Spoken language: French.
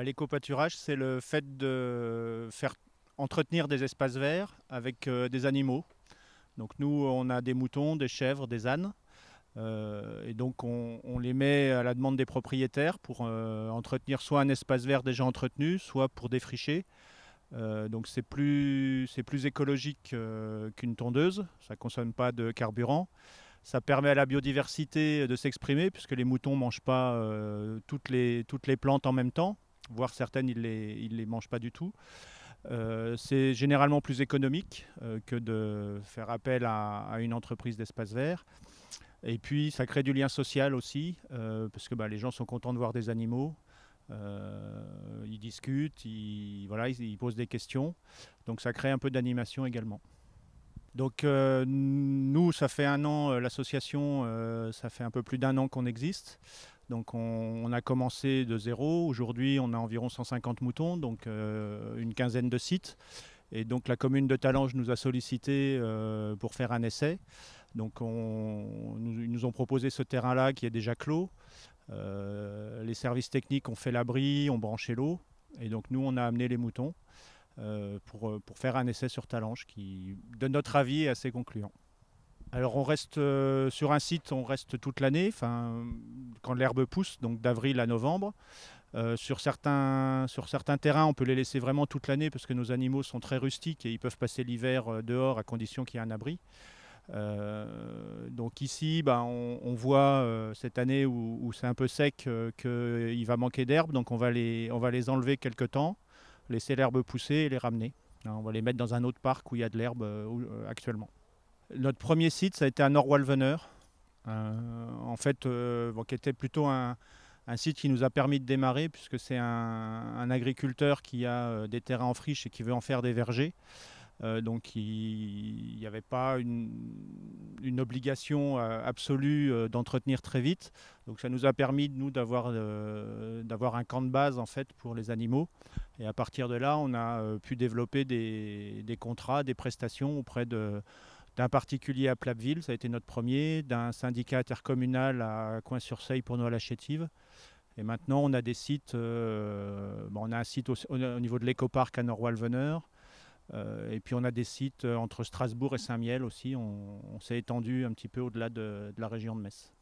L'éco-pâturage, c'est le fait de faire entretenir des espaces verts avec des animaux. Donc nous, on a des moutons, des chèvres, des ânes. Et donc on les met à la demande des propriétaires pour entretenir soit un espace vert déjà entretenu, soit pour défricher. Donc c'est plus écologique qu'une tondeuse, ça ne consomme pas de carburant. Ça permet à la biodiversité de s'exprimer puisque les moutons ne mangent pas toutes les plantes en même temps, voire certaines ils les mangent pas du tout. C'est généralement plus économique que de faire appel à une entreprise d'espace vert. Et puis ça crée du lien social aussi, parce que les gens sont contents de voir des animaux. Ils discutent, voilà, ils posent des questions. Donc ça crée un peu d'animation également. Donc nous, ça fait un an, l'association, ça fait un peu plus d'un an qu'on existe. Donc on a commencé de zéro. Aujourd'hui, on a environ 150 moutons, donc une quinzaine de sites. Et donc la commune de Talange nous a sollicité pour faire un essai. Donc ils nous ont proposé ce terrain-là qui est déjà clos. Les services techniques ont fait l'abri, ont branché l'eau. Et donc nous, on a amené les moutons pour faire un essai sur Talange qui, de notre avis, est assez concluant. Alors on reste sur un site, on reste toute l'année, quand l'herbe pousse, donc d'avril à novembre. Sur certains terrains, on peut les laisser vraiment toute l'année parce que nos animaux sont très rustiques et ils peuvent passer l'hiver dehors à condition qu'il y ait un abri. Donc ici, on voit cette année où c'est un peu sec qu'il va manquer d'herbe, donc on va les enlever quelque temps, laisser l'herbe pousser et les ramener. On va les mettre dans un autre parc où il y a de l'herbe actuellement. Notre premier site, ça a été à Nord-Walvener, en fait, qui était plutôt un site qui nous a permis de démarrer, puisque c'est un agriculteur qui a des terrains en friche et qui veut en faire des vergers. Donc il n'y avait pas une obligation absolue d'entretenir très vite. Donc ça nous a permis, nous, d'avoir un camp de base en fait, pour les animaux. Et à partir de là, on a pu développer des contrats, des prestations auprès d'un particulier à Plappeville, ça a été notre premier, d'un syndicat intercommunal à Coin-sur-Seille pour nous à la Chétive. Et maintenant, on a des sites. On a un site au niveau de l'écoparc à Nord-Walvener. Et puis on a des sites entre Strasbourg et Saint-Miel aussi. On s'est étendu un petit peu au-delà de la région de Metz.